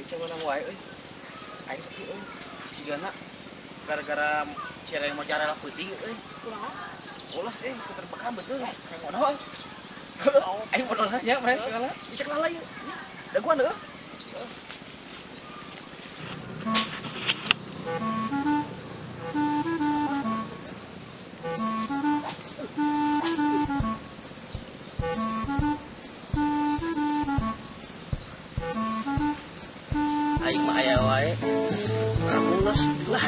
cuman nang wae euy. Aing tapi euy. Cigana gara-gara cireng mozzarella peuting euy. Kumaha? Ulas puter bekam betul. Yang modal. Aing modal nya mah segala. Dicek lala ieu. Daguan deuh. Aing mah aya wae. Amules lah.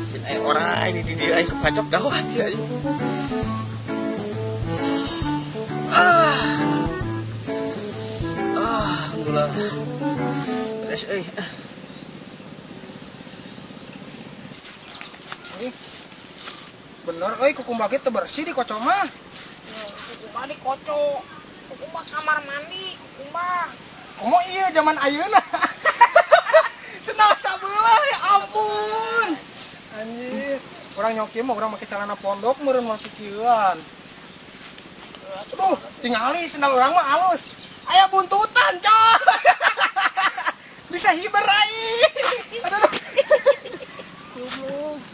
Cin aya orang ini di dia aing kepacok gawat ya. Alhamdulillah. Beres euy. Bener euy kukumba ge teu bersih di kocok mah. Kukumba di kocok. Kukumba kamar mandi, kukumba. Komo iya zaman ayeuna. Senal sabelah ya ampun. Anjir. Orang nyoki mah urang make celana pondok meureun mah kikieuan. Aduh, tingali sendal urang mah alus. Aya buntutan, coy. Bisa hiber ai. Aduh.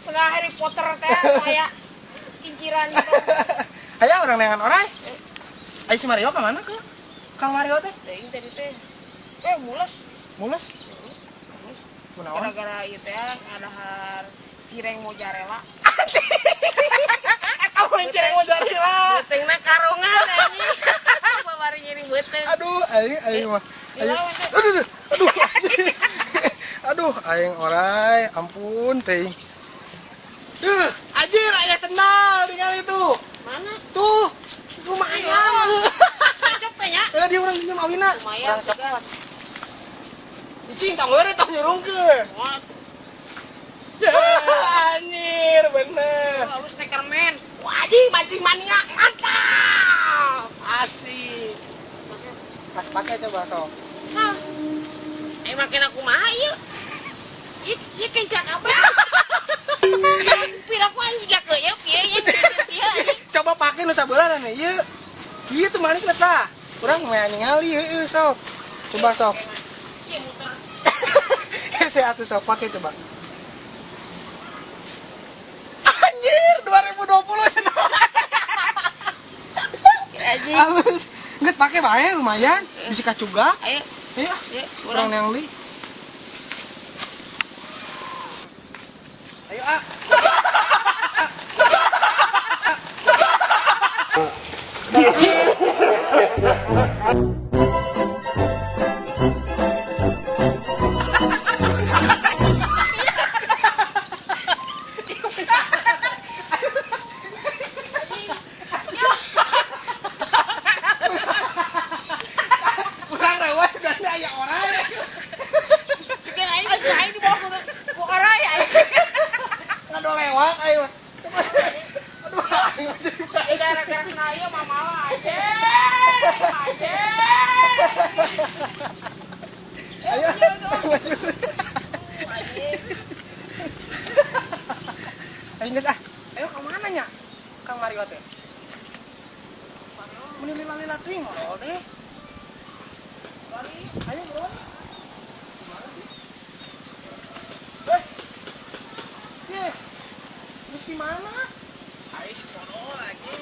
Setengah Harry Potter teh aya kinciran itu. Aya orang neangan orang. Ai si Mario ka mana ke? Kang Mario teh? Teuing tadi teh. Mules. Mules. Kunaon? Gara-gara ieu teh ngadahar cireng mozzarella. Kamu yang cireng mozzarella. Beuteungna karungan anjing. Babari nyeri beuteung. Aduh, aing mah. Aduh. Aduh, aing orai, ampun teuing. Anjir, aya sendal tinggal itu. Mana? Tuh, lumayan. Cocok teh nya. Dia orang pinjam awina. Lumayan coklat. Cing tong eureun tong nyurungkeun. Anjir, bener. Lalu Sneakerman. Wajib mancing mania, mantap. Asik. Pas pakai coba sok. Hah. Makin aku mah ieu. Ieu kencang abah. Pira ku anjing gak keuyeuk ieu Coba pakai nu sabeulanan ieu. Kieu tuh manis eta. Urang mah ningali heueuh sok. Coba sok. Ieu muter. Saya atuh sok pakai coba. Anjir, 2020 senang. Anjing. Halus. Geus pake bae lumayan. Bisa kacuga. Ayo. Ayo. Urang yang li. Ayo, kurang rewas sudah aya orang. Sugan aing di bawah ku orang ya. Ngado lewat ayo. Aduh, aing jadi Gara-gara kena ieu mamawa aja. ayo. Ayo geus ah. Ayo ka mana nya? Kang Mario teh. Mun lila-lila ting ngolol teh. Ayo, bro. Gimana sih? Mesti mana? Aing sono lagi.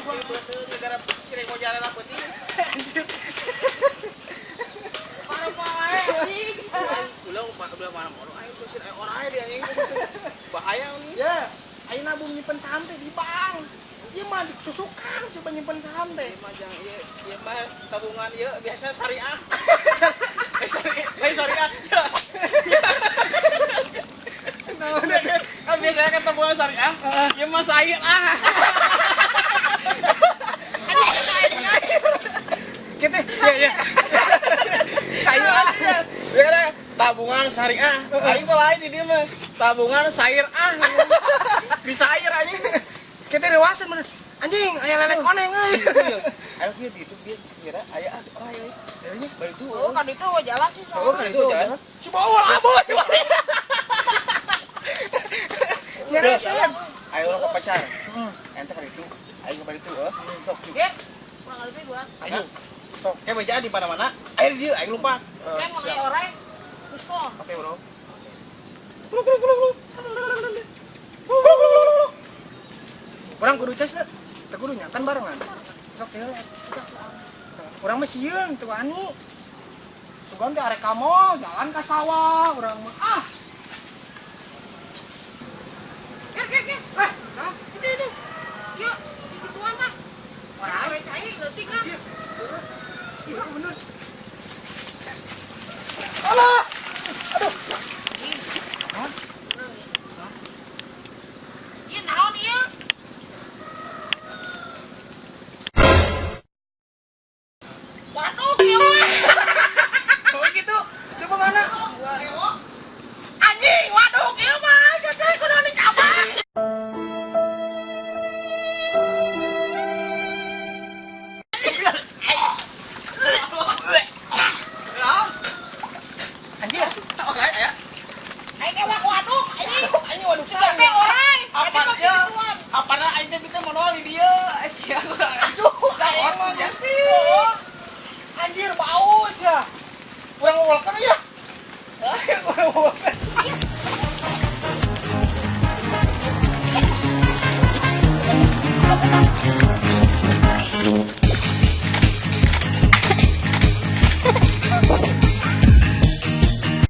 Gua beuteung gara cireng mozzarella peuting. Anjir. Parah-parah anjing. Ulang mana mono aing beusir orang aya di anjing. Bahaya nih. Ya, ayeuna nabung nyimpen saham teh di bank. Ieu mah disusukan coba nyimpen saham teh. Ieu mah jang ieu mah tabungan ieu biasa syariah. Syariah. Kan biasanya kan tabungan syariah. Ieu mah sair Kita Iya. Saya biasa tabungan syariah. Aing mah lain di dieu mah. Tabungan sair Bisa air anjing. kita dewasa bener. Anjing, aya lelek koneng euy. Ayo kieu di itu dia kira aya aya. Aya bari itu. Oh, kan itu jalan sih Oh, soalnya. kan itu jalan. Si bawa lah boy. Nyeresan. Ayo orang pacar. Ente kan itu. Ayo bari itu, Sok. Ya, kurang lebih buat. Ayo. Sok, kayak beja di mana-mana. Ayo dia, ayo lupa. Kayak mau naik orang. Pistol. Oke, bro. Orang kudu cas teh. Teu kudu nyakan barengan. Sok teh. Urang mah sieun teu wani. Sugan teh arek ka mall, jalan ka sawah, urang mah Ger. nah, Ini. Yuk, gituan mah. Orang cai nanti kan. iya bener. Alah. Aduh. Hah? Ieu naon ieu? Waduh, ieu mah. Oh gitu. Coba mana? Anjing, waduh, ieu mah. Saya kudu dicoba. Anjir. Oke, ya. Aing mah waduh, anjing. Anjing waduh Sudah teh orang. Apanya? Apana aing teh bisa manual di dia. Sia kurang. Aduh, kawan mah pasti. Anjir, baus ya. Kurang welcome ya. Kurang welcome.